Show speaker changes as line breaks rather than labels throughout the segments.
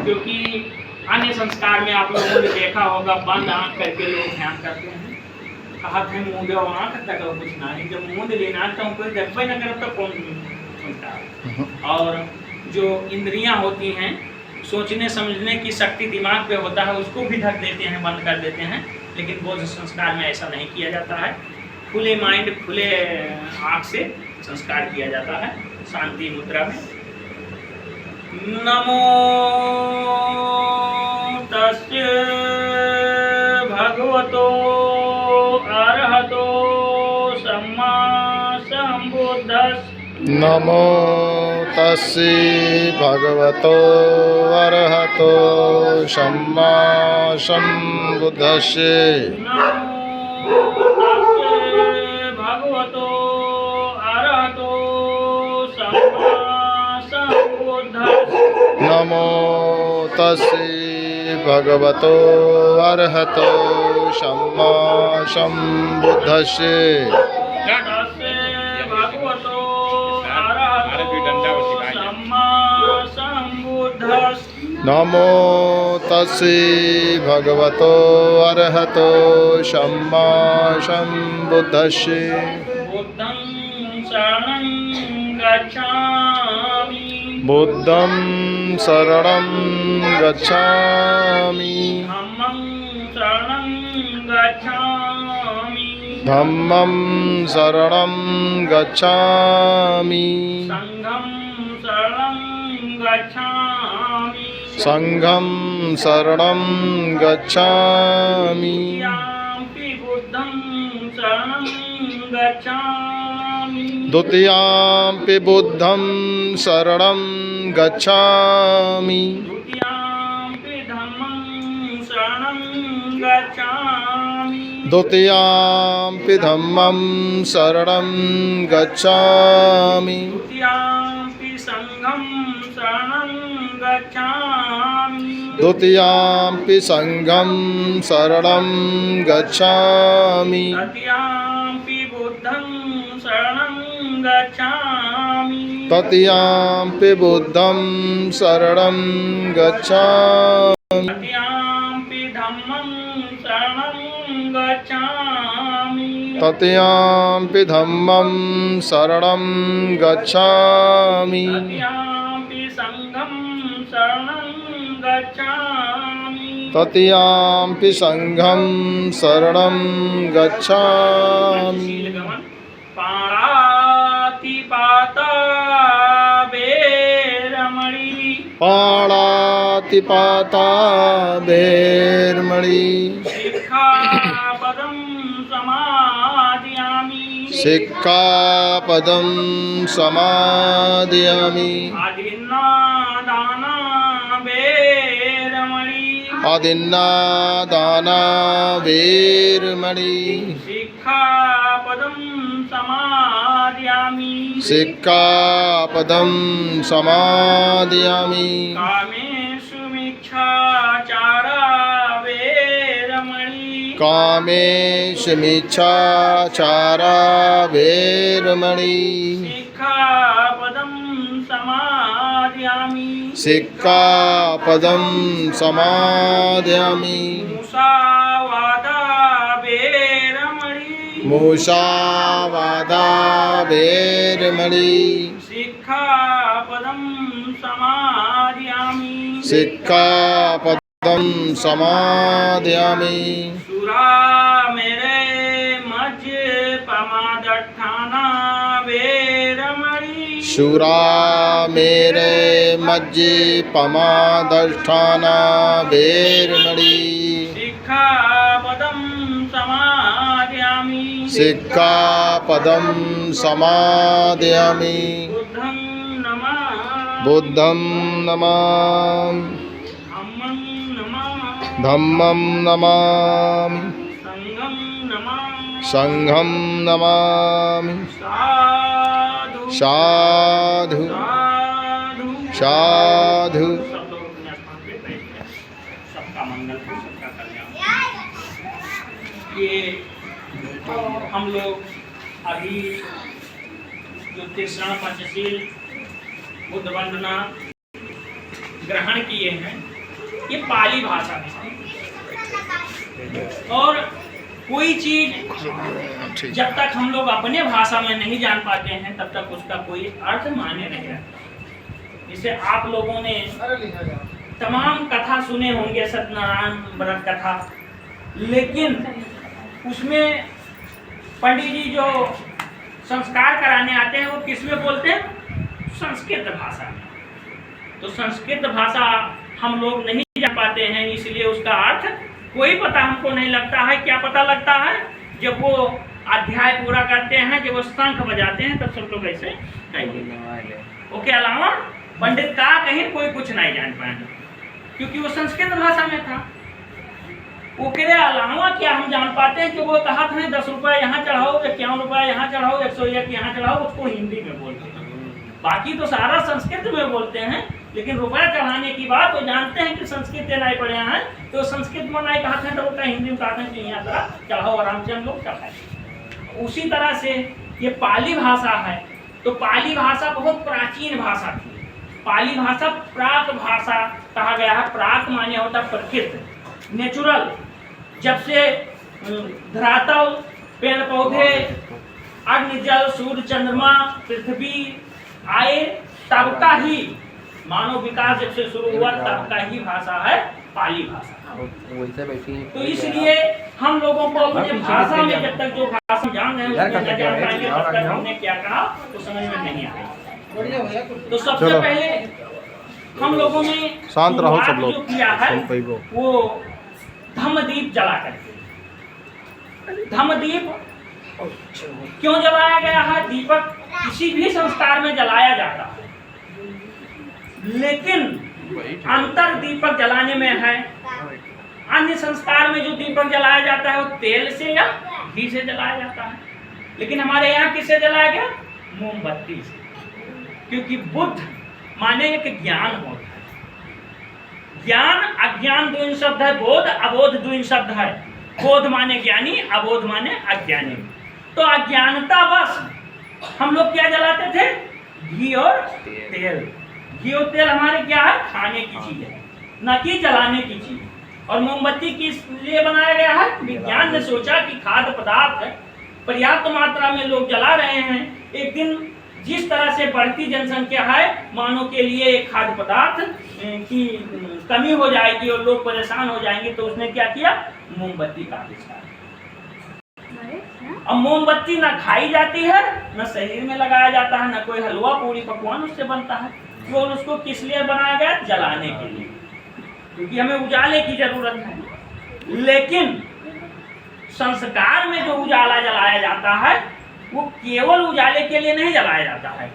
क्योंकि अन्य संस्कार में आप लोगों ने देखा होगा, बंद आंख करके लोग ध्यान करते हैं। कहा थे मूंदे आंख तक कुछ नहीं, जब मूंद लेना तो कोई देखबे न करे तो कौन सुनता है। और जो इंद्रियां होती हैं, सोचने समझने की शक्ति दिमाग पे होता है, उसको भी ढक देते हैं, बंद कर देते हैं। लेकिन बौद्ध संस्कार में ऐसा नहीं किया जाता है। खुले माइंड, खुले आँख से संस्कार किया जाता है, शांति मुद्रा में। नमो तस्य भगवतो अरहतो सम्मा संबुद्धस्स।
नमो तस्से भगवतो अरहतो सम्मा संबुद्धस्से।
भगवतो अरहतो सम्मा संबुद्धस्स।
नमो तस्से भगवतो अरहतो सम्मा संबुद्धस्से।
भगवतो अरहतो सम्मा संबुद्धस्स।
नमो तस्से भगवतो अरहतो सम्मा संबुद्धस्से।
बुद्धं शरणं गच्छामि।
बुद्धं शरणं गच्छामि।
धम्मं शरणं गच्छामि।
धम्मं शरणं गच्छामि।
संघं शरणं गच्छामि।
संघं शरणं गच्छामि।
द्वितीयाम्पि बुद्धं शरणं गच्छामि।
द्वितीयाम्पि बुद्धं शरणं गच्छामि।
द्वितीयाम्पि धम्मं शरणं गच्छामि।
द्वितीयाम्पि धम्मं शरणं गच्छामि।
द्वितीयाम्पि संघं शरणं गच्छामि।
द्वितीयाम्पि संघं शरणं गच्छामि।
तृतीयाम्पि बुद्धं शरणं गच्छामि।
तृतीयाम्पि बुद्धं शरणं गच्छामि।
तृतीयाम्पि धम्मं शरणं गच्छामि।
तृतीयाम्पि धम्मं शरणं गच्छामि।
तृतीयाम्पि संघं शरणं गच्छामि।
तृतीयाम्पि संघं शरणं गच्छामि।
पाणातिपाता वेरमणि।
पाणातिपाता वेरमणि।
शिक्षापदं समादयामि।
शिक्षापदं समादयामि।
अदिन्नादाना वेरमणि।
अदिन्नादाना वेरमणि।
शिक्षापदं समादयामि।
शिक्षापदं समादयामि।
कामेषु मिच्छाचारा वेरमणि।
कामेषु मिच्छाचारा वेरमणि।
शिक्षापदं समादयामि।
शिक्षापदं समादयामि।
मुसावादा वेरमणि।
मुसावादा वेरमणि।
शिक्षापदं समादयामि।
शिक्षापदं समादयामि।
सुरामेरे मज्जपमादट्ठाना वेरमणि।
सुरामेरे मज्जपमादट्ठाना वेरमणि।
शिक्षापदं समादयामि।
शिक्षापदं समादयामि।
बुद्धं नमः।
बुद्धं नमामि।
धम्मं नमः।
धम्मं नमामि।
संघं नमः।
संघं नमामि।
साधु
साधु
साधु
साधु।
सब लोग अपने स्थान पे बैठ गए। सबका मंगल हो, सबका कल्याण। ये हम लोग अभी जो तीसरा पंचशील बुद्ध वंदना ग्रहण किए हैं, ये पाली भाषा में। और कोई चीज जब तक हम लोग अपने भाषा में नहीं जान पाते हैं तब तक उसका कोई अर्थ मान्य नहीं रहता। जैसे आप लोगों ने तमाम कथा सुने होंगे, सत्यनारायण व्रत कथा, लेकिन उसमें पंडित जी जो संस्कार कराने आते हैं वो किस में बोलते हैं? संस्कृत भाषा में। तो संस्कृत भाषा हम लोग नहीं जान पाते हैं, इसलिए उसका अर्थ कोई पता हमको नहीं लगता है। क्या पता लगता है? जब वो अध्याय पूरा करते हैं, जब वो शंख बजाते हैं, तब सब लोग ऐसे कहेंगे। उसके अलावा पंडित का कहीं कोई कुछ नहीं जान पाएंगे, क्योंकि वो संस्कृत भाषा में था। उसके अलावा क्या हम जान पाते हैं कि वो कहा था 10 रुपये यहाँ चढ़ाओ, 51 रुपये यहाँ चढ़ाओ, 101 यहाँ चढ़ाओ, उसको हिंदी में बोलते हैं। बाकी तो सारा संस्कृत में बोलते हैं, लेकिन रुपया चढ़ाने की बात वो जानते हैं कि संस्कृत नहीं पढ़े हैं, तो संस्कृत में नहीं कहा था, तो उनका हिंदी में कहा था कि यहाँ जरा चढ़ाओ, आराम से हम लोग चढ़ाए। उसी तरह से ये पाली भाषा है। तो पाली भाषा बहुत प्राचीन भाषा थी। पाली भाषा प्राक भाषा कहा गया है। प्राक माने होता प्रकृति, नेचुरल। जब से धरातल, पेड़ पौधे, अग्नि जल सूर्य चंद्रमा पृथ्वी आए, तब का ही मानव विकास जब से शुरू हुआ तब का ही भाषा है पाली भाषा। तो इसलिए हम लोगों को अपने भाषा में जब तक जो भाषा जान रहे हैं उसमें न जान पाएंगे तब तक हमने क्या कहा तो समझ में नहीं आएगा। तो सबसे पहले हम लोगों ने
शांत रहो सब लोग,
जो किया है वो धम्मदीप जला करके। धम्मदीप क्यों जलाया गया है? दीपक किसी भी संस्कार में जलाया जाता है, लेकिन अंतर दीपक जलाने में है। अन्य संस्कार में जो दीपक जलाया जाता है वो तेल से या घी से जलाया जाता है, लेकिन हमारे यहाँ किससे जलाया गया? मोमबत्ती से। क्योंकि बुद्ध माने एक ज्ञान होता है। ज्ञान अज्ञान दो शब्द है, बोध अबोध दो शब्द है। बोध माने ज्ञानी, अबोध माने अज्ञानी। तो अज्ञानता बस हम लोग क्या जलाते थे? घी और तेल। घी और तेल हमारे क्या है? खाने की चीज है, न कि जलाने की चीज। और मोमबत्ती किस लिए बनाया गया है? विज्ञान ने सोचा कि खाद्य पदार्थ है, पर्याप्त मात्रा में लोग जला रहे हैं, एक दिन जिस तरह से बढ़ती जनसंख्या है, मानव के लिए एक खाद्य पदार्थ की कमी हो जाएगी और लोग परेशान हो जाएंगे। तो उसने क्या किया? मोमबत्ती का आविष्कार। अब मोमबत्ती ना खाई जाती है, न शरीर में लगाया जाता है, न कोई हलवा पूरी पकवान उससे बनता है। तो उसको किस लिए बनाया गया? जलाने के लिए, क्योंकि हमें उजाले की जरूरत है। लेकिन संस्कार में जो उजाला जलाया जाता है वो केवल उजाले के लिए नहीं जलाया जाता है,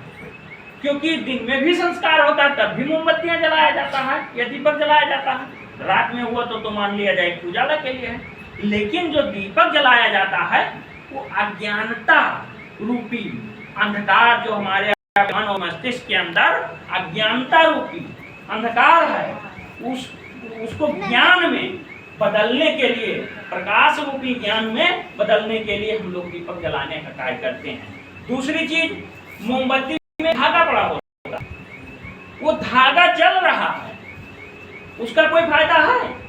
क्योंकि दिन में भी संस्कार होता है, तब भी मोमबत्तियां जलाया जाता है या दीपक जलाया जाता है। रात में हुआ तो मान लिया जाए कि उजाला के लिए है, लेकिन जो दीपक जलाया जाता है वो अज्ञानता रूपी अंधकार जो हमारे मन और मस्तिष्क के अंदर अज्ञानता रूपी अंधकार है, उसको ज्ञान में बदलने के लिए, प्रकाश रूपी ज्ञान में बदलने के लिए हम लोग दीपक जलाने का कार्य करते हैं। दूसरी चीज, मोमबत्ती में धागा पड़ा होता है, वो धागा जल रहा है, उसका कोई फायदा है?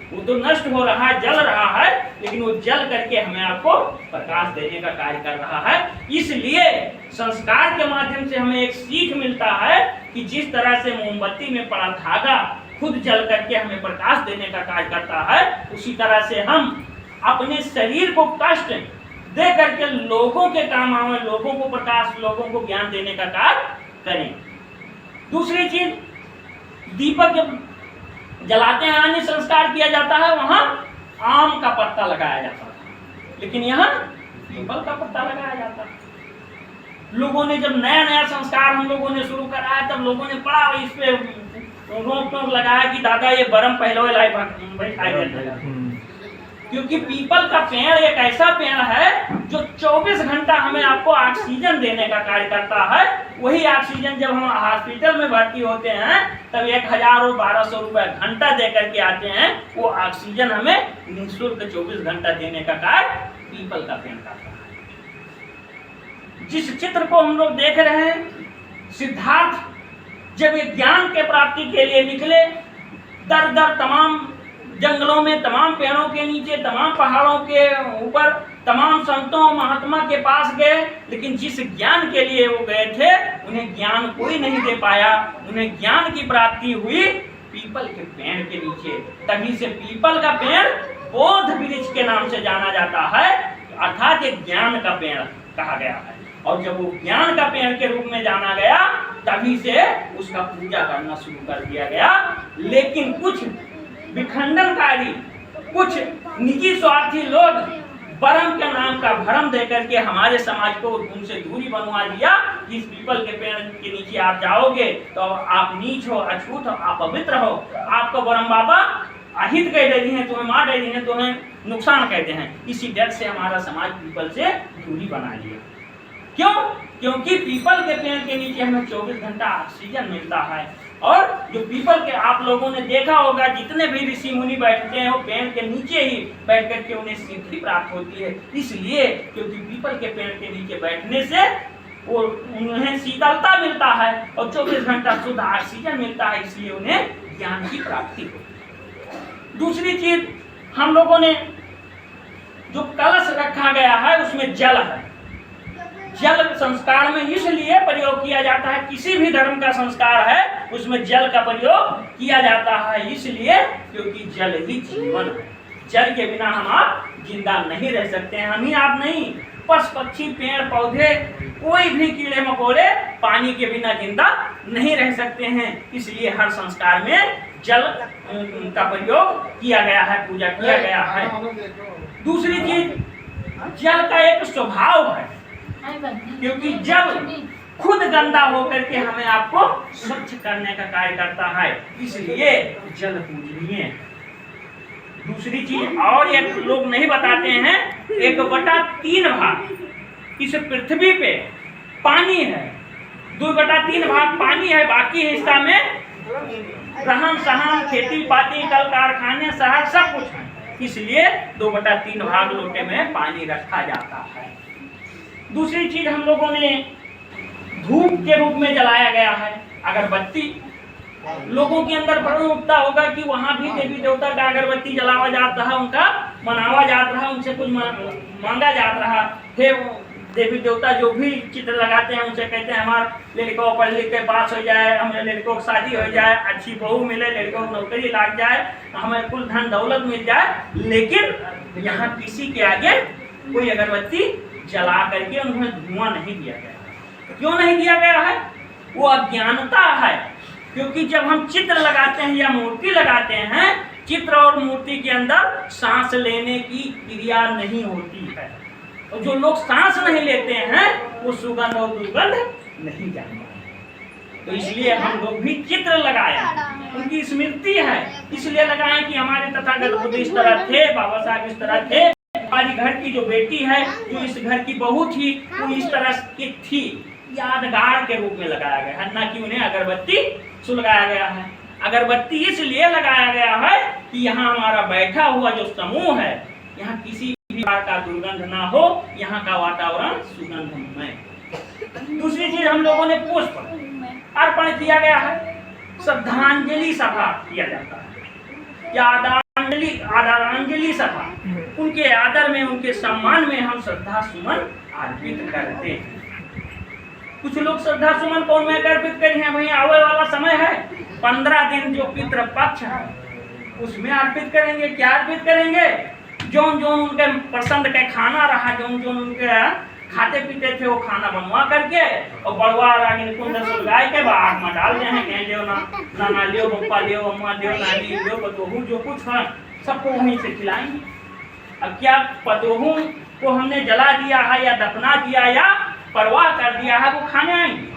वो तो नष्ट हो रहा है, जल रहा है, लेकिन वो जल करके हमें आपको प्रकाश देने का कार्य कर रहा है। इसलिए संस्कार के माध्यम से हमें एक सीख मिलता है कि जिस तरह से मोमबत्ती में पड़ा धागा खुद जल करके हमें प्रकाश देने का कार्य करता है, उसी तरह से हम अपने शरीर को कष्ट दे करके लोगों के काम आवे, लोगों को प्रकाश, लोगों को ज्ञान देने का कार्य करें। दूसरी चीज, दीपक जब जलाते हैं, अन्य संस्कार किया जाता है, वहां आम का पत्ता लगाया जाता है, लेकिन यहाँ पीपल का पत्ता लगाया जाता है। लोगों ने जब नया नया संस्कार हम लोगों ने शुरू कराया, तब लोगों ने बड़ा इस पे रोक टोक लगाया कि दादा ये बरम पहले लाई बैठाई देता है, क्योंकि पीपल का पेड़ एक ऐसा पेड़ है जो 24 घंटा हमें आपको ऑक्सीजन देने का कार्य करता है। वही ऑक्सीजन जब हम हॉस्पिटल में भर्ती होते हैं तब 1000 और 1200 रुपए घंटा दे करके आते हैं, वो ऑक्सीजन हमें निःशुल्क 24 घंटा देने का कार्य पीपल का पेड़ करता है। जिस चित्र को हम लोग देख रहे हैं, सिद्धार्थ जब ये ज्ञान के प्राप्ति के लिए निकले दर दर तमाम जंगलों में, तमाम पेड़ों के नीचे, तमाम पहाड़ों के ऊपर, तमाम संतों महात्मा के पास गए, लेकिन जिस ज्ञान के लिए वो गए थे उन्हें ज्ञान कोई नहीं दे पाया। उन्हें ज्ञान की प्राप्ति हुई पीपल के पेड़ के नीचे। तभी से पीपल का पेड़ बोध वृक्ष के नाम से जाना जाता है, अर्थात एक ज्ञान का पेड़ कहा गया है। और जब वो ज्ञान का पेड़ के रूप में जाना गया तभी से उसका पूजा करना शुरू कर दिया गया। लेकिन कुछ विखंडनकारी, कुछ निजी स्वार्थी लोग ब्रह्म के नाम का भ्रम देकर के हमारे समाज को उनसे दूरी बनवा दिया। इस पीपल के पेड़ के नीचे आप जाओगे तो आप नीच हो, अछूत हो, आप पवित्र हो, आपको ब्रह्म बाबा अहित कह देते हैं, तुम्हें मार देते हैं, तुम्हें नुकसान कहते हैं। इसी डर से हमारा समाज पीपल से दूरी बना लिया। क्यों? क्योंकि पीपल के पेड़ के नीचे हमें 24 घंटा ऑक्सीजन मिलता है। और जो पीपल के, आप लोगों ने देखा होगा जितने भी ऋषि मुनि बैठते हैं वो पेड़ के नीचे ही बैठ करके उन्हें सिद्धि प्राप्त होती है। इसलिए क्योंकि पीपल के पेड़ के नीचे बैठने से वो उन्हें शीतलता मिलता है और 24 घंटा शुद्ध ऑक्सीजन मिलता है, इसलिए उन्हें ज्ञान की प्राप्ति होती है। दूसरी चीज, हम लोगों ने जो कलश रखा गया है उसमें जल है। जल संस्कार में इसलिए प्रयोग किया जाता है, किसी भी धर्म का संस्कार है उसमें जल का प्रयोग किया जाता है, इसलिए क्योंकि जल ही जीवन है। जल के बिना हम आप जिंदा नहीं रह सकते हैं। हम ही आप नहीं, पशु पक्षी, पेड़ पौधे, कोई भी कीड़े मकोड़े पानी के बिना जिंदा नहीं रह सकते हैं। इसलिए हर संस्कार में जल का प्रयोग किया गया है, पूजा किया गया है। दूसरी चीज, जल का एक स्वभाव है, क्योंकि जल खुद गंदा होकर के हमें आपको स्वच्छ करने का कार्य करता है, इसलिए जल पूजनीय है। दूसरी चीज और ये लोग नहीं बताते हैं, 1/3 भाग इस पृथ्वी पे पानी है, 2/3 भाग पानी है, बाकी हिस्सा में रहन सहन, खेती बाड़ी, कल कारखाने, शहर सब कुछ है। इसलिए 2/3 भाग लोटे में पानी रखा जाता है। दूसरी चीज, हम लोगों ने धूप के रूप में जलाया गया है अगरबत्ती। लोगों के अंदर भ्रम उठता होगा कि वहाँ भी देवी देवता का अगरबत्ती जलावा जाता है, उनका मनावा जाता है, उनसे कुछ मांगा जाता रहा है। देवी देवता जो भी चित्र लगाते हैं उनसे कहते हैं हमारे लड़कों पढ़ लिख के पास हो जाए, हमें लड़कों की शादी हो जाए, अच्छी बहू मिले, लड़कों को नौकरी लग जाए, हमें कुल धन दौलत मिल जाए। लेकिन यहाँ किसी के आगे कोई अगरबत्ती जला करके उन्हें धुआं नहीं दिया गया। क्यों नहीं दिया गया है? वो अज्ञानता है। क्योंकि जब हम चित्र लगाते हैं या मूर्ति लगाते हैं, चित्र और मूर्ति के अंदर सांस लेने की क्रिया नहीं होती है, और जो लोग सांस नहीं लेते हैं वो सुगंध और दुर्गंध नहीं जानते। तो इसलिए हम लोग भी चित्र लगाए, उनकी स्मृति है इसलिए लगाए कि हमारे तथागत बुद्ध इस तरह थे, बाबा साहब इस तरह थे, हमारी घर की जो बेटी है, जो इस घर की बहू थी, वो इस तरह की थी, यादगार के रूप में लगाया गया है, ना कि उन्हें अगरबत्ती सुलगाया गया है। अगरबत्ती इसलिए लगाया गया है कि यहाँ हमारा बैठा हुआ जो समूह है, यहाँ किसी भी प्रकार का दुर्गंध ना हो, यहाँ का वातावरण सुगंधमय। दूसरी चीज, हम लोगों ने पुष्प अर्पण किया गया है, श्रद्धांजलि सभा किया जाता है, या आदरांजलि सभा, उनके आदर में, उनके सम्मान में हम श्रद्धा सुमन अर्पित करते हैं। कुछ लोग श्रद्धा सुमन कौन में अर्पित करें हैं? वही आवे वाला समय है 15 दिन जो पितृ पक्ष है उसमें अर्पित करेंगे। क्या अर्पित करेंगे? जोन जोन उनके पसंद का खाना रहा, जोन जोन उनके खाते पीते थे वो खाना बनवा करके और बड़वा कुंड सुलगाए के आग में डाल दें, कह लियो नाना लियो, पप्पा लियो, अम्मा लियो, नानी लियो, पतोहू जो कुछ है सबको वहीं से खिलाएंगे। अब क्या पतोहू को हमने जला दिया है या दफना दिया या परवाह कर दिया है, वो खाने आएंगे।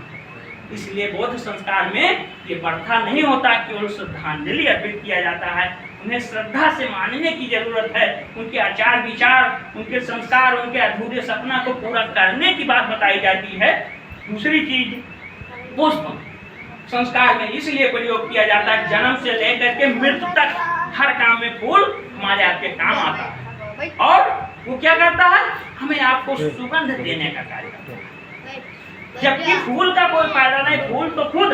इसलिए बौद्ध संस्कार में ये प्रथा नहीं होता, केवल श्रद्धांजलि अर्पित किया जाता है। उन्हें श्रद्धा से मानने की जरूरत है, उनके आचार विचार, उनके संस्कार, उनके अधूरे सपना को पूरा करने की बात बताई जाती है। दूसरी चीज, पुष्प संस्कार में इसलिए प्रयोग किया जाता है, जन्म से लेकर के मृत्यु तक हर काम में फूल हमारे आपके काम आता है, और वो क्या करता है? हमें आपको सुगंध देने का कार्य करता है। जबकि फूल का कोई फायदा नहीं, फूल तो खुद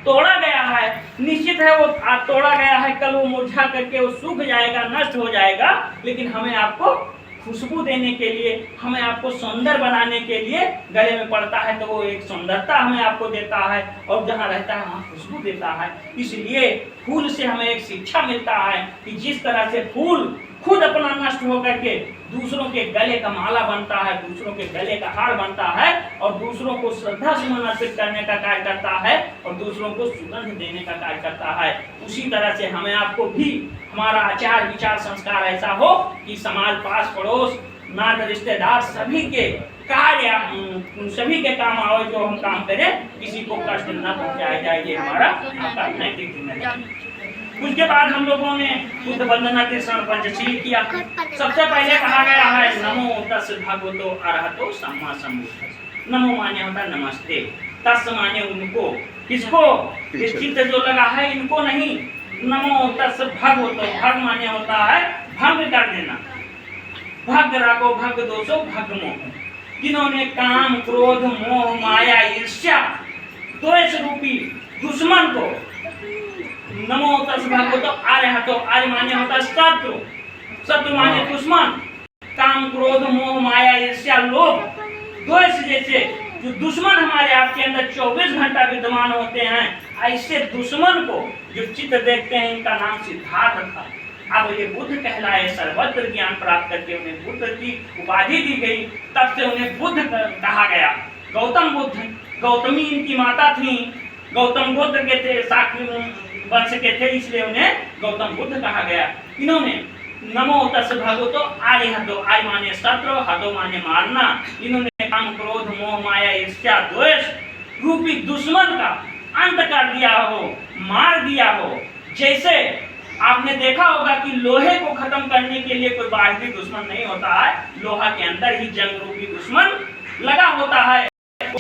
तोड़ा गया है, निश्चित है वो तोड़ा गया है, कल वो मुरझा करके वो सूख जाएगा, नष्ट हो जाएगा, लेकिन हमें आपको खुशबू देने के लिए, हमें आपको सुंदर बनाने के लिए गले में पड़ता है, तो वो एक सुंदरता हमें आपको देता है, और जहाँ रहता है वहाँ खुशबू देता है। इसलिए फूल से हमें एक शिक्षा मिलता है कि जिस तरह से फूल खुद अपना नष्ट होकर के दूसरों के गले का माला बनता है, दूसरों के गले का हार बनता है, और दूसरों को श्रद्धा सुमन अर्पित करने का कार्य करता है, और दूसरों को सुगंध देने का कार्य करता है, उसी तरह से हमें आपको भी हमारा आचार विचार संस्कार ऐसा हो कि समाज, पास पड़ोस, नात रिश्तेदार सभी के कार्य, सभी के काम आवे, जो हम काम करें किसी को कष्ट न पहुंचाया जाए, ये हमारा आपका नैतिक जिम्मेदारी। उसके बाद हम लोगों ने बुद्ध वंदना के शरण पंचशील किया। सबसे पहले कहा गया है नमो तस् भगवतो अरहतो सम्मा सम्बुद्धस्स। नमो माने होता नमस्ते, तस् माने उनको, किसको, चित्त जो लगा है इनको नहीं। नमो तस् भगवतो, भग माने होता है भंग कर देना, भग रागो भग दोषो भग मोह, जिन्होंने काम क्रोध मोह माया ईर्ष्या द्वेष रूपी दुश्मन को, नमो तस् भगवतो अरहतो, आर्य माने होता है शत्रु, शत्रु माने दुश्मन, काम क्रोध मोह माया ईर्ष्या लोभ द्वेष जैसे जो दुश्मन हमारे आपके अंदर 24 घंटा विद्यमान होते हैं, ऐसे दुश्मन को जो चित्त देखते हैं, इनका नाम सिद्धार्थ था। अब ये बुद्ध कहलाए, सर्वत्र ज्ञान प्राप्त करके उन्हें बुद्ध की उपाधि दी गई, तब से उन्हें बुद्ध कहा गया। गौतम बुद्ध, गौतमी इनकी माता थी, गौतम बुद्ध के थे, शाक्य वंश के थे, इसलिए उन्हें गौतम बुद्ध कहा गया। इन्होंने नमो तस् भगवतो अरहतो, आर्य माने शत्रु, हतो माने मारना, इन्होंने काम क्रोध मोह माया ईर्ष्या द्वेष रूपी दुश्मन का अंत कर दिया हो, मार दिया हो। जैसे आपने देखा होगा कि लोहे को खत्म करने के लिए कोई बाहरी दुश्मन नहीं होता है, लोहा के अंदर ही जंग रूपी दुश्मन लगा होता है,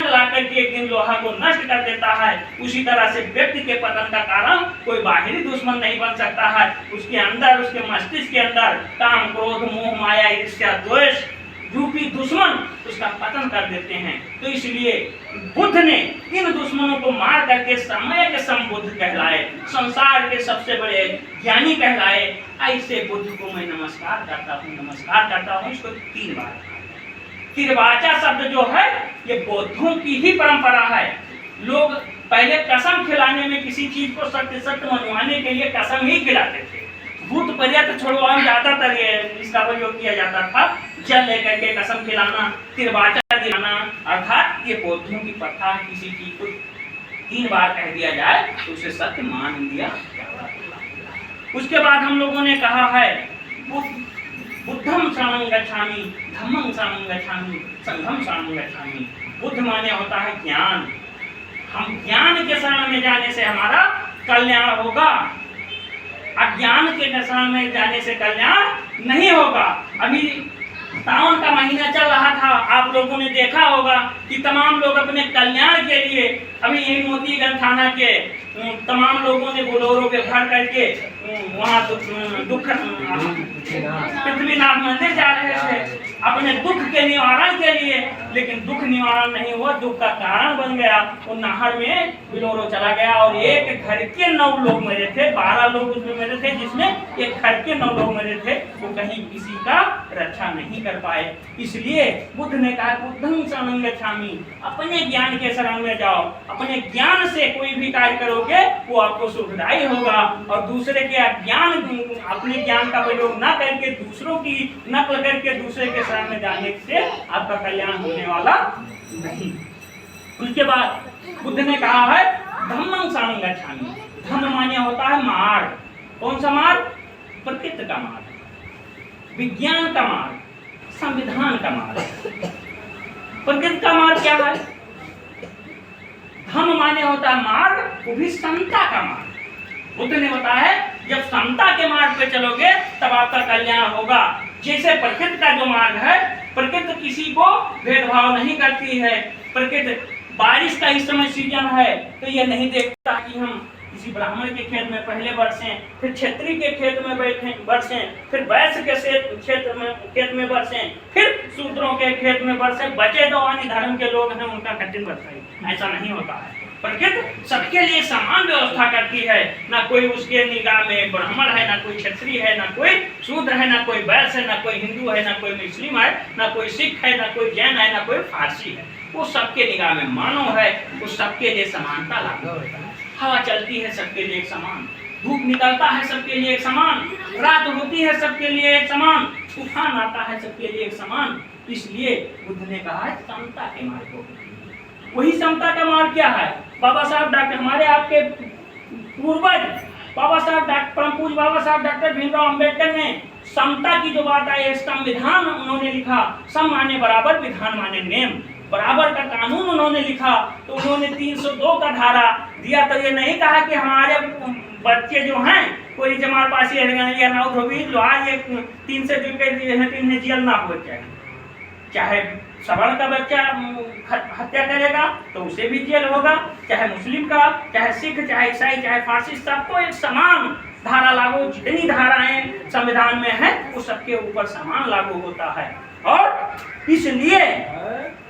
लाकर के एक दिन लोहा को नष्ट कर देता है। उसी तरह से व्यक्ति के पतन का कारण कोई बाहरी दुश्मन नहीं बन सकता है, उसके अंदर, उसके मस्तिष्क के अंदर काम क्रोध मोह माया ईर्ष्या द्वेष रूपी दुश्मन उसका पतन कर देते हैं। तो इसलिए बुद्ध ने इन दुश्मनों को मार करके समय के संबुद्ध कहलाए, संसार के सबसे बड़े ज्ञानी कहलाए। ऐसे बुद्ध को मैं नमस्कार करता हूँ। इसको 3 बार। तिरवाचा शब्द जो है ये बौद्धों की ही परंपरा है। लोग पहले कसम खिलाने में, किसी चीज को सत्य सत्य मनवाने के लिए कसम ही खिलाते थे। भूत पर्यत छुड़वाने ज्यादातर इसका प्रयोग किया जाता था। जल लेकर के कसम खिलाना, तिरवाचा दिलाना, अर्थात ये बौद्धों की प्रथा है। किसी चीज को 3 बार कह दिया जाए तो उसे सत्य मान लिया जाता था। उसके बाद हम लोगों ने कहा है बुद्धम शरणं गच्छामि, धम्मं शरणं गच्छामि, संघं शरणं गच्छामि। बुद्ध माने होता है ज्ञान। हम ज्ञान के शरण में जाने से हमारा कल्याण होगा, अज्ञान के शरण में जाने से कल्याण नहीं होगा। अभी सावन का महीना चल रहा था, आप लोगों ने देखा होगा कि तमाम लोग अपने कल्याण के लिए, अभी यही मोतीगंज थाना के तमाम लोगों ने बोलोरो पे भर करके वहाँ दुख पृथ्वीनाथ मंदिर जा रहे थे अपने दुख के निवारण के लिए, लेकिन दुख निवारण नहीं हुआ, दुख का कारण बन गया। वो नहर में बिलोरो चला गया और एक घर के 9 लोग मरे थे, 12 लोग उसमें मरे थे, जिसमें एक घर के 9 लोग मरे थे। वो कहीं किसी का रक्षा नहीं कर पाए। इसलिए बुद्ध ने कहा बुद्धं शरणं गच्छामि, अपने ज्ञान के शरण में जाओ। अपने ज्ञान से कोई भी कार्य करोगे वो आपको सुखदायी होगा, और दूसरे के अज्ञान, अपने ज्ञान का प्रयोग न करके दूसरों की नकल करके दूसरे के शरण में जाने से आपका कल्याण होने वाला नहीं। उसके बाद बुद्ध ने कहा है धम्मं शरणं गच्छामि। धम्म माने होता है मार्ग। कौन सा मार्ग? प्रकृति का मार्ग, विज्ञान का मार्ग, संविधान का मार्ग। प्रकृति का मार्ग क्या है? धम्म माने होता है मार्ग, वो भी समता का मार्ग। बुद्ध ने बताया जब समता के मार्ग पे चलोगे तब आपका कल्याण होगा। जैसे प्रकृति का जो मार्ग है, प्रकृति किसी को भेदभाव नहीं करती है। प्रकृति, बारिश का इस समय सीजन है तो ये नहीं देखता कि हम किसी ब्राह्मण के खेत में पहले बरसें, फिर क्षत्रिय के खेत में बरसें, फिर वैश्य के खेत में बरसें, फिर शूद्रों के खेत में बरसें, बचे दो अन्य धर्म के लोग हैं उनका कठिन बरसाई। ऐसा नहीं होता है। प्रकृति सबके लिए समान व्यवस्था करती है। ना कोई उसके निगाह में ब्राह्मण है, ना कोई क्षत्रिय है, ना कोई शूद्र है, ना कोई वैश्य है, ना कोई हिंदू है, ना कोई मुस्लिम है, ना कोई सिख है, ना कोई जैन है, ना कोई फारसी है। वो सबके निगाह में मानव है, वो सबके लिए समानता लागू होता है। हवा चलती है सबके लिए एक समान, धूप निकलता है सबके लिए एक समान, रात होती है सबके लिए एक समान, तूफान आता है सबके लिए एक समान। इसलिए बुद्ध ने कहा है समता के मार्ग को। वही समता का मार्ग क्या है? बाबा साहब डॉक्टर, हमारे आपके पूर्वज बाबा साहब परम पूज्य बाबा साहब डॉक्टर भीमराव अंबेडकर ने समता की जो बात आई है, संविधान उन्होंने लिखा, सम माने बराबर, विधान माने नेम, बराबर का कानून उन्होंने लिखा। तो उन्होंने 302 का धारा दिया। तो ये नहीं कहा कि हमारे बच्चे जो हैं कोई हमारे पास ये आज ये 3 से जुड़ के इन्हें जेल ना हो जाए। चाहे सवर्ण का बच्चा हत्या करेगा तो उसे भी जेल होगा, चाहे मुस्लिम का, चाहे सिख, चाहे ईसाई, चाहे फारसी, सबको एक समान धारा लागू। जितनी धाराएं संविधान में है वो सबके ऊपर समान लागू होता है। और इसलिए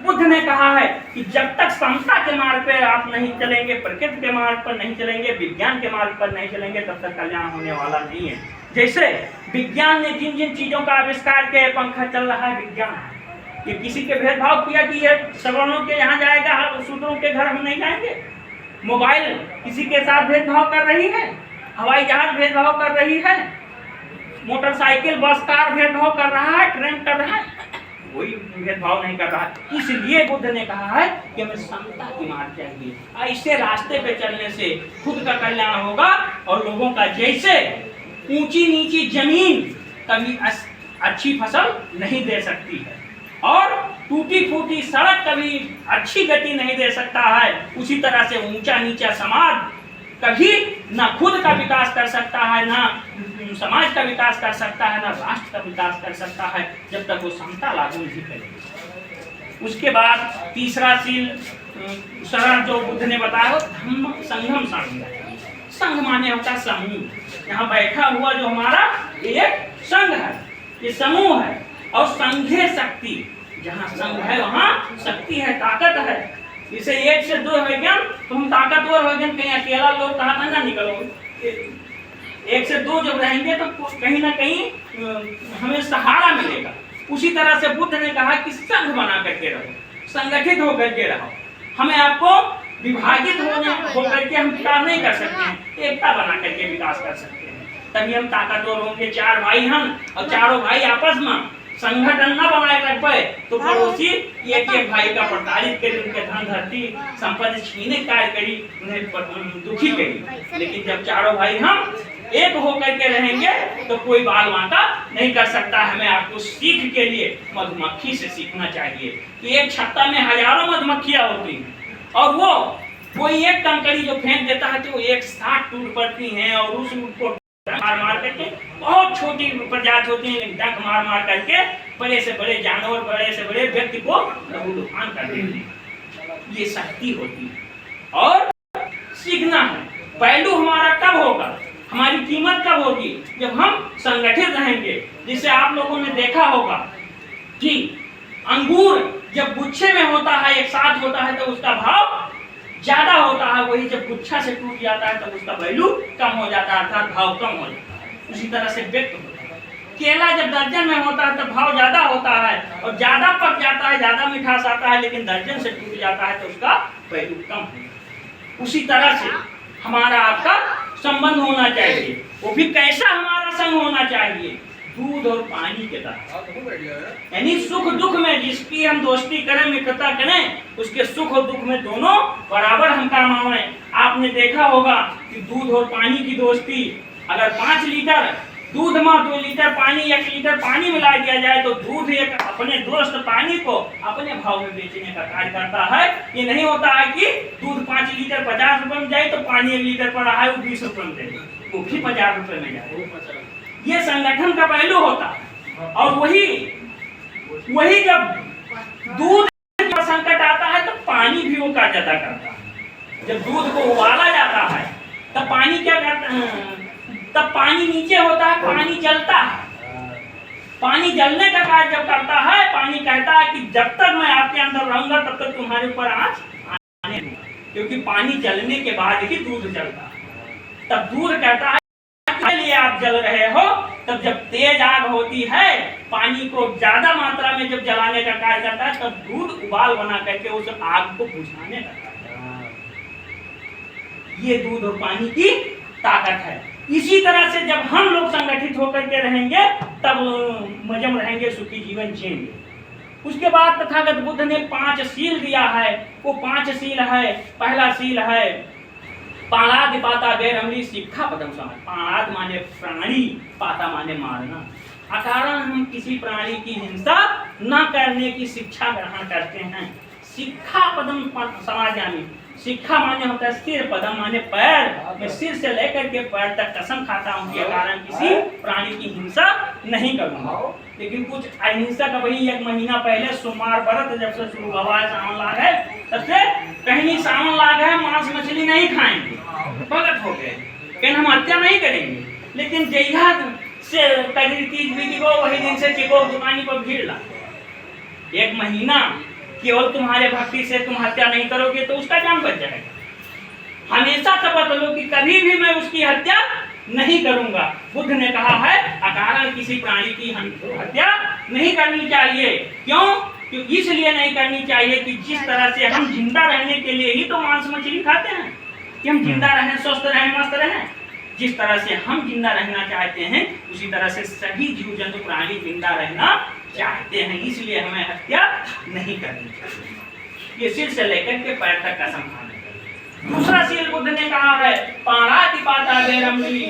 बुद्ध ने कहा है कि जब तक समता के मार्ग पे आप नहीं चलेंगे, प्रकृति के मार्ग पर नहीं चलेंगे, विज्ञान के मार्ग पर नहीं चलेंगे, तब तक कल्याण होने वाला नहीं है। जैसे विज्ञान ने जिन जिन चीजों का आविष्कार किया, पंखा चल रहा है, विज्ञान ये किसी के भेदभाव किया कि ये सवर्णों के यहाँ जाएगा, शूद्रों के घर हम नहीं जाएंगे। मोबाइल किसी के साथ भेदभाव कर रही है, हवाई जहाज भेदभाव कर रही है, मोटरसाइकिल बस कार भेदभाव कर रहा है, ट्रेन कर रहा है, कोई भेदभाव नहीं कर रहा है। इसलिए बुद्ध ने कहा है कि हमें समता की मार्ग चाहिए। ऐसे रास्ते पे चलने से खुद का कल्याण होगा और लोगों का। जैसे ऊंची नीची जमीन कभी अच्छी फसल नहीं दे सकती है और टूटी फूटी सड़क कभी अच्छी गति नहीं दे सकता है, उसी तरह से ऊंचा नीचा समाज कभी ना खुद का विकास कर सकता है, ना समाज का विकास कर सकता है, ना राष्ट्र का विकास कर सकता है, जब तक वो समता लागू नहीं करेगी। उसके बाद तीसरा शरण जो बुद्ध ने बताया वो धम्म संगम संघ। संघ माने होता समूह। यहाँ बैठा हुआ जो हमारा एक संघ है, ये समूह है। और संघे शक्ति, जहाँ संघ है वहाँ शक्ति है, ताकत है। इसे 1 से 2 हो गया तो हम ताकतवर हो गए। कहीं अकेला लोग कहा था ना निकलो, 1 से 2 जब रहेंगे तो कहीं ना कहीं हमें सहारा मिलेगा। उसी तरह से बुद्ध ने कहा कि संघ बना करके रहो, संगठित होकर के रहो। हमें आपको विभाजित होकर के हम विकास नहीं कर सकते हैं, एकता बना करके विकास कर सकते हैं। तभी हम ताकतवर होंगे। 4 भाई हम और चारों भाई आपस में संगठन न बनाए रख पाए तो पड़ोसी एक भाई का प्रताड़ित करी, उनके धन धरती संपत्ति छीने कार्य करी, उन्हें दुखी करी। लेकिन जब चारों भाई हम एक होकर के रहेंगे तो कोई बाल बांका नहीं कर सकता। हमें आपको सीख के लिए मधुमक्खी से सीखना चाहिए कि एक छत्ता में हजारों मधुमक्खियां होती हैं और वो कोई एक कंकड़ी जो फेंक देता है तो एक साथ टूट पड़ती हैं और उस को मार करके बहुत छोटी प्रजाति होती है, डंक मार करके बड़े से बड़े जानवर, बड़े से बड़े व्यक्ति को लहूलुहान कर देते हैं। ये शक्ति होती है और सीखना है। पहलू हमारा कब होगा, हमारी कीमत कब होगी, जब हम संगठित रहेंगे। जिसे आप लोगों ने देखा होगा कि अंगूर जब गुच्छे में होता है, एक साथ होता है, तो उसका भाव ज्यादा होता है। वही जब गुच्छा से टूट जाता है तब उसका वैल्यू कम हो जाता है, अर्थात भाव कम हो जाता है। उसी तरह से व्यक्त होता है। केला जब दर्जन में होता है तब भाव ज्यादा होता है और ज्यादा पक जाता है, ज्यादा मिठास आता है, लेकिन दर्जन से टूट जाता है तो उसका वैल्यू कम होता है। उसी तरह से हमारा आपका संबंध होना चाहिए। वो भी कैसा हमारा संग होना चाहिए, दूध और पानी के तरह। यानी सुख दुख में जिसकी हम दोस्ती करें, मित्रता करें, उसके सुख और दुख में दोनों बराबर हम काम आवे। आपने देखा होगा कि दूध और पानी की दोस्ती, अगर 5 लीटर दूध में 2 लीटर पानी, 1 लीटर पानी मिला दिया जाए तो दूध एक अपने दोस्त पानी को अपने भाव में बेचने का कार्य करता है। ये नहीं होता है कि दूध 5 लीटर 50 रुपए में जाए तो पानी 1 लीटर पड़ा है वो 20 रुपए में जाए, वो भी 50 रुपए में जाए। ये संगठन का पहलू होता है। और वही जब दूध का संकट आता है तो पानी भी वो कार्य अदा करता है। जब दूध को उबाला जाता है तब पानी क्या करता है, तब पानी नीचे होता है, पानी जलता है। पानी जलने का कार्य जब करता है, पानी कहता है कि जब तक मैं आपके अंदर रहूंगा तब तक तुम्हारे ऊपर आँच आने दूंगा। क्योंकि पानी जलने के बाद ही दूध जलता है। तब दूध कहता है के लिए आप जल रहे हो। तब जब तेज आग होती है, पानी को ज्यादा मात्रा में जब जलाने का कार्य करता है, तब दूध उबाल बना करके उस आग को बुझाने लगता है। ये दूध और पानी की ताकत है। इसी तरह से जब हम लोग संगठित होकर के रहेंगे, तब मजम रहेंगे, सुखी जीवन जिएंगे। उसके बाद तथागत बुद्ध ने 5 सील दिया है। वो 5 सील है। पहला सील है पाणाति पाता बेरमली शिक्षा पदम समाज। पाणात माने प्राणी, पाता माने मारना। अकारण हम किसी प्राणी की हिंसा न करने की शिक्षा ग्रहण करते हैं। शिक्षा पदम समाजामी। शिक्षा माने होता है सिर, पदम माने पैर। मैं सिर से लेकर के पैर तक कसम खाता हूँ कि कारण किसी प्राणी की हिंसा नहीं करूंगा। लेकिन कुछ अहिंसक वही 1 महीना पहले सोमवार व्रत जब से शुरू हुआ है, सावन लाग है, तब से कहीं सावन लाग है, मांस मछली नहीं खाएंगे, भगत हो गए, कहीं हम हत्या नहीं करेंगे। लेकिन जहिया से करीब 30 बीती को वही दिन से चिको दुकानी पर भीड़ ला। 1 महीना केवल तुम्हारे भक्ति से तुम हत्या नहीं करोगे तो उसका जान बच जाएगा। हमेशा शपथ लो कि कभी भी मैं उसकी हत्या नहीं करूंगा। बुद्ध ने कहा है अकारण किसी प्राणी की हत्या नहीं करनी चाहिए। क्यों? क्योंकि इसलिए नहीं करनी चाहिए कि जिस तरह से हम जिंदा रहने के लिए ही तो मांस मछली खाते हैं कि हम जिंदा रहें, स्वस्थ रहें, मस्त रहें। जिस तरह से हम जिंदा रहना चाहते हैं, उसी तरह से सभी जीव जंतु प्राणी जिंदा रहना चाहते हैं। इसलिए हमें हत्या नहीं करनी चाहिए। ये सिर से लेकर के पैर तक कसम खाने का। दूसरा सील बुद्ध ने कहा है पाणाति पाता बेरमली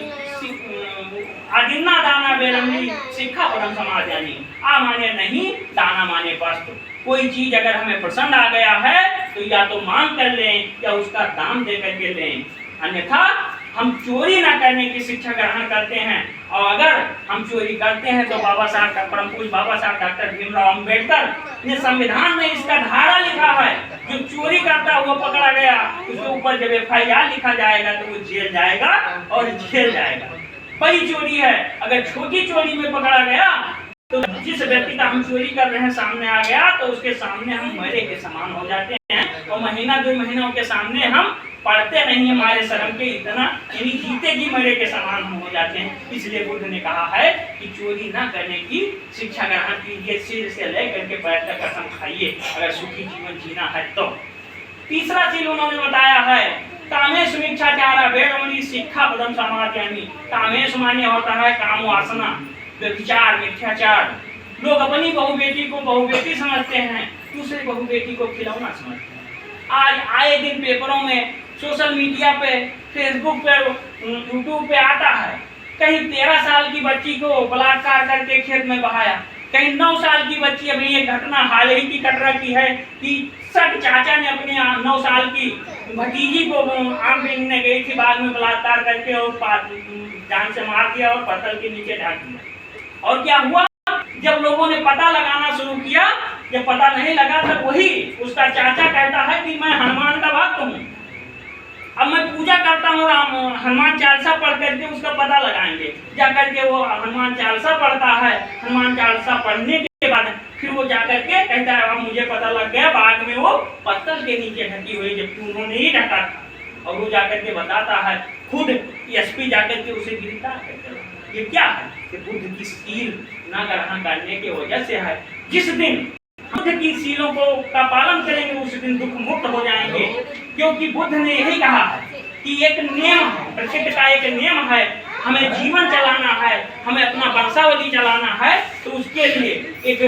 आदिन्ना दाना बेरमली शिक्षा परम समाजानी। आ माने नहीं, दाना माने वस्तु। कोई चीज अगर हमें पसंद आ गया है तो या तो मांग कर लें या उसका दाम दे करके लें, अन्यथा हम चोरी ना करने की शिक्षा ग्रहण करते हैं। और अगर हम चोरी करते हैं तो बाबा साहब परम पूज्य बाबा साहब डॉक्टर भीमराव अंबेडकर ने संविधान में इसका धारा लिखा है, जो चोरी करता हुआ पकड़ा गया उसके ऊपर जब FIR लिखा जाएगा तो वो जेल जाएगा और जेल जाएगा। बड़ी चोरी है, अगर छोटी चोरी में पकड़ा गया तो जिस व्यक्ति का हम चोरी कर रहे हैं सामने आ गया तो उसके सामने हम मरे के समान हो जाते हैं। और महीना 2 महीनों के सामने हम पढ़ते नहीं, हमारे शर्म के इतना यानी जीते जी मरे के समान हम हो जाते हैं। इसलिए बुद्ध ने कहा है कि चोरी ना करने की शिक्षा ग्रहण कीजिए। सिर से लेकर के पैर तक कसम खाइए अगर सुखी जीवन जीना है तो। तीसरा चीज उन्होंने बताया है कामेश मिच्छाचारा बेरमली शिक्षा पदम समाजामी। कामेश माने होता है काम वासना, व्यभिचार, मिथ्याचार। लोग अपनी बहू बेटी को बहू बेटी समझते हैं, दूसरे बहू बेटी को खिलौना समझते हैं। आज आए दिन पेपरों में, सोशल मीडिया पे, फेसबुक पे, यूट्यूब पे आता है कहीं 13 साल की बच्ची को बलात्कार करके खेत में बहाया, कहीं 9 साल की बच्ची। अभी ये घटना हाल ही की कटरा की है कि सट चाचा ने अपने 9 साल की भतीजी को आम बीनने गई थी, बाद में बलात्कार करके और जान से मार दिया और पत्थर के नीचे ढाक दिया। और क्या हुआ? जब लोगों ने पता लगाना शुरू किया, जब पता नहीं लगा तब वही उसका चाचा कहता है कि मैं हनुमान का भक्त हूँ, अब मैं पूजा करता हूँ, हनुमान चालीसा पढ़ करके उसका पता लगाएंगे। जाकर के वो हनुमान चालीसा पढ़ता है। हनुमान चालीसा पढ़ने के बाद फिर वो जाकर के कहता है अब मुझे पता लग गया। बाद में वो पत्थर के नीचे ढकी हुई, जबकि उन्होंने ही ढका था। और वो जाकर के बताता है, खुद SP जाकर के उसे गिरफ्तार करते हैं। ये क्या है? कि बुद्ध की सील न ग्रहण करने की वजह से है। जिस दिन बुद्ध की सीलों को का पालन करेंगे उस दिन दुख मुक्त हो जाएंगे। क्योंकि बुद्ध ने यही कहा है कि एक नियम, प्रकृति का एक नियम है, हमें जीवन चलाना है, हमें अपना वंशावली चलाना है, तो उसके लिए एक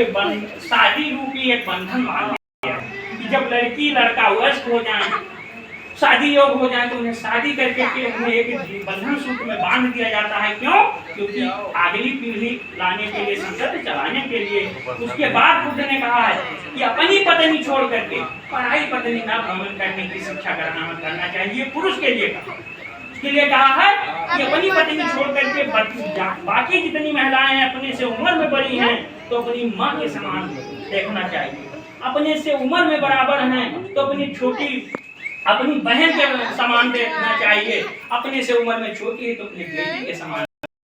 शादी रूपी एक बंधन बांध दिया कि जब लड़की लड़का वयस्क हो जाए, शादी योग हो जाए, तो उन्हें शादी करके के उन्हें एक बंधन सूत्र में बांध दिया जाता है। क्यों? क्योंकि अगली पीढ़ी लाने के लिए, संसद चलाने के लिए। उसके बाद बुद्ध ने कहा है कि अपनी पत्नी छोड़ करके पराई पत्नी ना भ्रमण करने की शिक्षा ग्रहण करना चाहिए। पुरुष के लिए कहा, उसके लिए कहा है कि अपनी पत्नी छोड़ करके बाकी जितनी महिलाएं अपने से उम्र में बड़ी हैं तो अपनी माँ के समान देखना चाहिए। अपने से उम्र में बराबर हैं तो अपनी बहन के समान देखना चाहिए। अपने से उम्र में छोटी है तो अपनी बेटी के समान